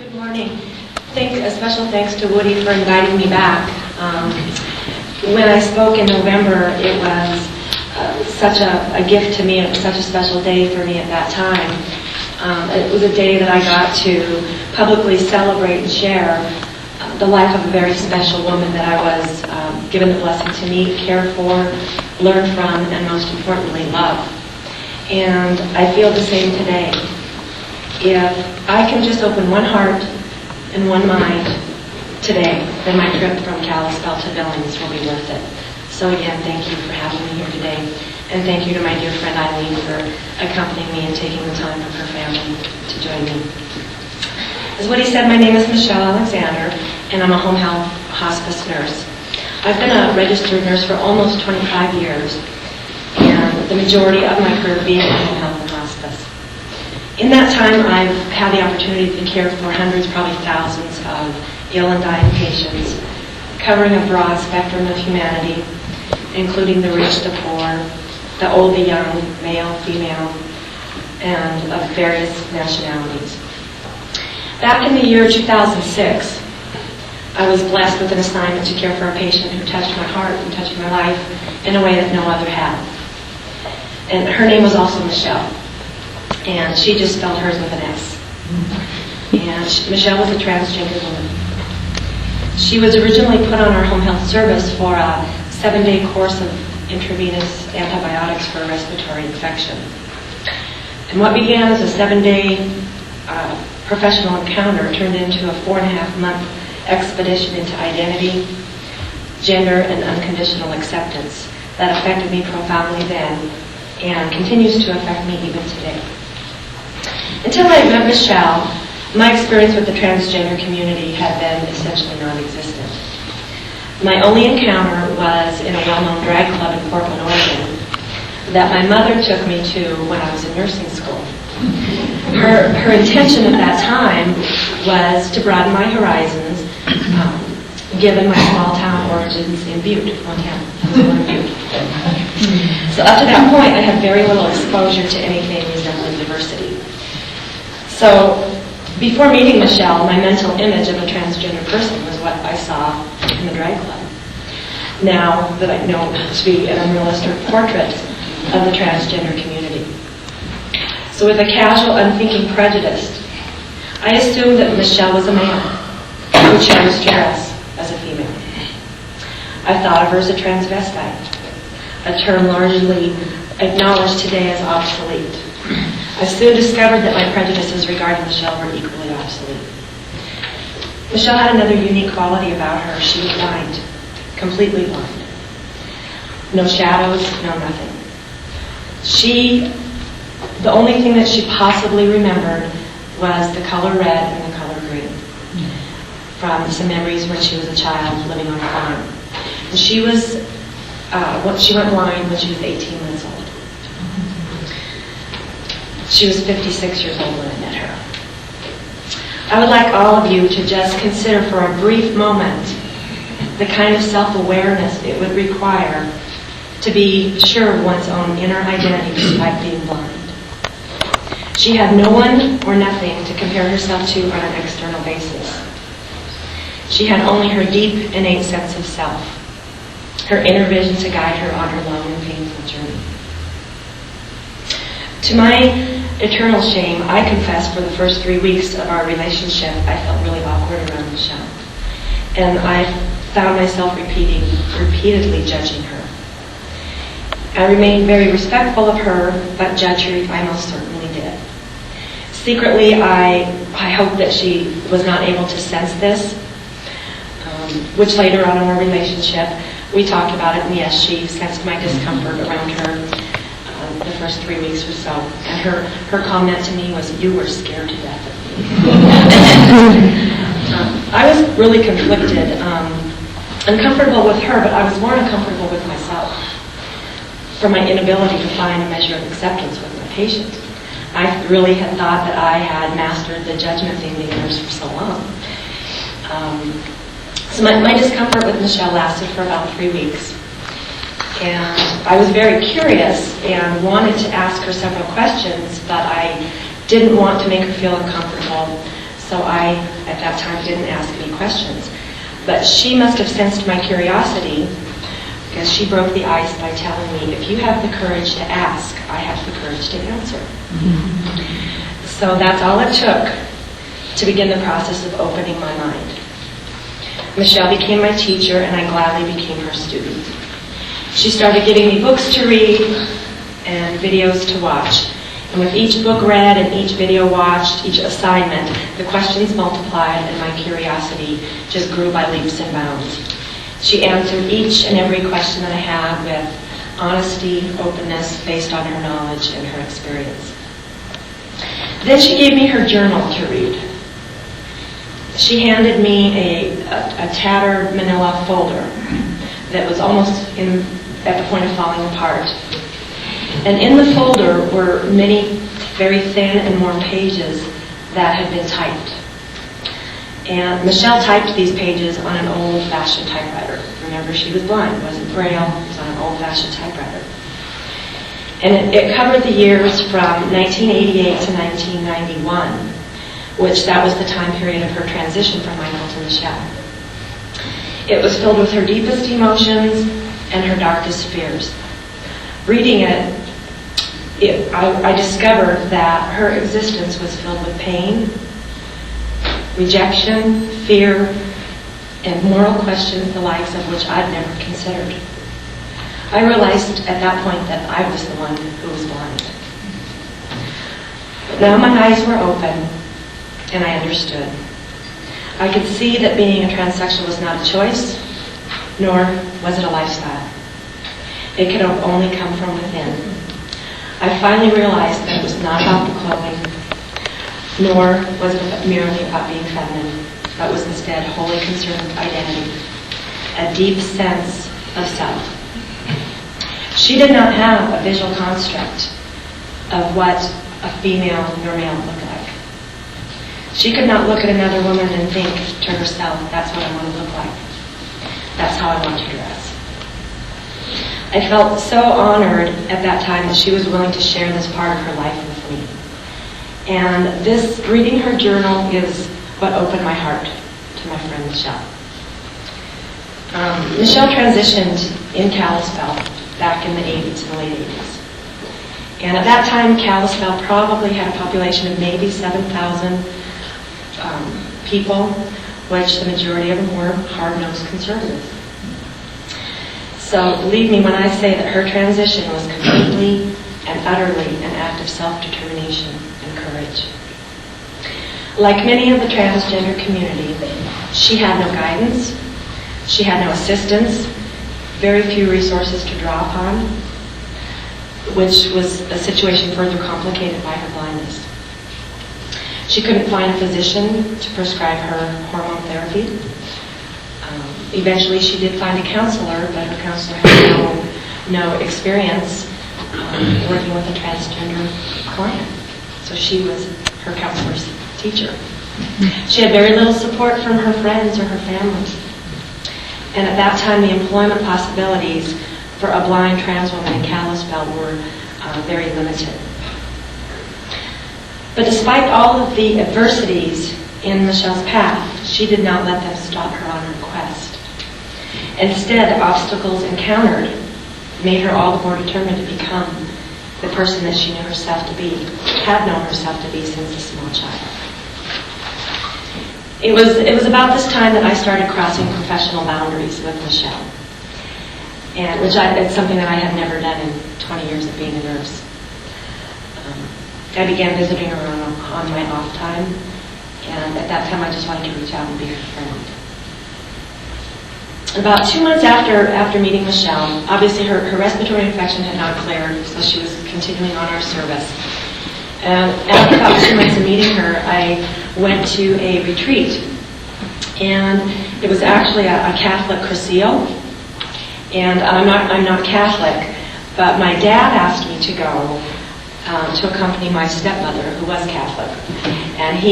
Good morning. A special thanks to Woody for inviting me back. When I spoke in November, it was such a gift to me. It was such a special day for me at that time. It was a day that I got to publicly celebrate and share the life of a very special woman that I was given the blessing to meet, care for, learn from, and most importantly, love. And I feel the same today. If I can just open one heart and one mind today, then my trip from Kalispell to Billings will be worth it. So again, thank you for having me here today. And thank you to my dear friend Eileen for accompanying me and taking the time from her family to join me. As Woody said, my name is Michelle Alexander, and I'm a home health hospice nurse. I've been a registered nurse for almost 25 years, and the majority of my career being in home health and hospice. In that time, I've had the opportunity to care for hundreds, probably thousands of ill and dying patients, covering a broad spectrum of humanity, including the rich, the poor, the old, the young, male, female, and of various nationalities. Back in the year 2006, I was blessed with an assignment to care for a patient who touched my heart and touched my life in a way that no other had. And her name was also Michelle. And she just spelled hers with an S. And Michelle was a transgender woman. She was originally put on our home health service for a 7-day course of intravenous antibiotics for a respiratory infection. And what began as a 7-day professional encounter turned into a 4.5-month expedition into identity, gender, and unconditional acceptance that affected me profoundly then and continues to affect me even today. Until I met Michelle, my experience with the transgender community had been essentially non-existent. My only encounter was in a well-known drag club in Portland, Oregon, that my mother took me to when I was in nursing school. Her intention at that time was to broaden my horizons, given my small-town origins in Butte, Montana. So up to that point, I had very little exposure to anything resembling diversity. So before meeting Michelle, my mental image of a transgender person was what I saw in the drag club. Now that I know to be an unrealistic portrait of the transgender community. So with a casual, unthinking prejudice, I assumed that Michelle was a man who chose to dress as a female. I thought of her as a transvestite, a term largely acknowledged today as obsolete. I soon discovered that my prejudices regarding Michelle were equally obsolete. Michelle had another unique quality about her. She was blind, completely blind. No shadows, no nothing. The only thing that she possibly remembered was the color red and the color green from some memories when she was a child living on a farm. And she went blind when she was 18 months old. She was 56 years old when I met her. I would like all of you to just consider for a brief moment the kind of self-awareness it would require to be sure of one's own inner identity despite being blind. She had no one or nothing to compare herself to on an external basis. She had only her deep, innate sense of self, her inner vision to guide her on her long and painful journey. To my eternal shame, I confess for the first 3 weeks of our relationship, I felt really awkward around Michelle. And I found myself repeatedly judging her. I remained very respectful of her, but judge her I most certainly did. Secretly, I hoped that she was not able to sense this, which later on in our relationship, we talked about it, and yes, she sensed my discomfort around her the first 3 weeks or so. And her comment to me was, "You were scared to death of me." I was really conflicted, uncomfortable with her, but I was more uncomfortable with myself for my inability to find a measure of acceptance with my patient. I really had thought that I had mastered the judgment thing being a nurse for so long. So my discomfort with Michelle lasted for about 3 weeks. And I was very curious and wanted to ask her several questions, but I didn't want to make her feel uncomfortable. so I, at that time, didn't ask any questions. But she must have sensed my curiosity, because she broke the ice by telling me, if you have the courage to ask, I have the courage to answer. So that's all it took to begin the process of opening my mind. Michelle became my teacher, and I gladly became her student. She started giving me books to read and videos to watch. And with each book read and each video watched, each assignment, the questions multiplied and my curiosity just grew by leaps and bounds. She answered each and every question that I had with honesty, openness, based on her knowledge and her experience. Then she gave me her journal to read. She handed me a tattered manila folder that was almost at the point of falling apart. And in the folder were many very thin and worn pages that had been typed. And Michelle typed these pages on an old-fashioned typewriter. Remember, she was blind, it wasn't Braille, it was on an old-fashioned typewriter. And it covered the years from 1988 to 1991, which that was the time period of her transition from Michael to Michelle. It was filled with her deepest emotions and her darkest fears. Reading it, I discovered that her existence was filled with pain, rejection, fear, and moral questions, the likes of which I'd never considered. I realized at that point that I was the one who was blind. But now my eyes were open, and I understood. I could see that being a transsexual was not a choice, nor was it a lifestyle. It could have only come from within. I finally realized that it was not about the clothing, nor was it merely about being feminine, but was instead wholly concerned with identity, a deep sense of self. She did not have a visual construct of what a female or male looked like. She could not look at another woman and think to herself, that's what I want to look like. That's how I want to dress. I felt so honored at that time that she was willing to share this part of her life with me. And this, reading her journal, is what opened my heart to my friend Michelle. Michelle transitioned in Kalispell back in the 80s, in the late 80s. And at that time, Kalispell probably had a population of maybe 7,000 people, which the majority of them were hard-nosed conservatives. So believe me when I say that her transition was completely and utterly an act of self-determination and courage. Like many of the transgender community, she had no guidance, she had no assistance, very few resources to draw upon, which was a situation further complicated by her blindness. She couldn't find a physician to prescribe her hormone therapy. Eventually she did find a counselor, but her counselor had no experience working with a transgender client. So she was her counselor's teacher. She had very little support from her friends or her family. And at that time, the employment possibilities for a blind trans woman in Kalispell were very limited. But despite all of the adversities in Michelle's path, she did not let them stop her on her quest. Instead, the obstacles encountered made her all the more determined to become the person that she knew herself to be, had known herself to be since a small child. It was about this time that I started crossing professional boundaries with Michelle, and it's something that I had never done in 20 years of being a nurse. I began visiting her on my off time, and at that time I just wanted to reach out and be her friend. About 2 months after meeting Michelle, obviously her respiratory infection had not cleared, so she was continuing on our service. And after about 2 months of meeting her, I went to a retreat. And it was actually a Catholic Cresceo. And I'm not Catholic, but my dad asked me to go to accompany my stepmother, who was Catholic. And he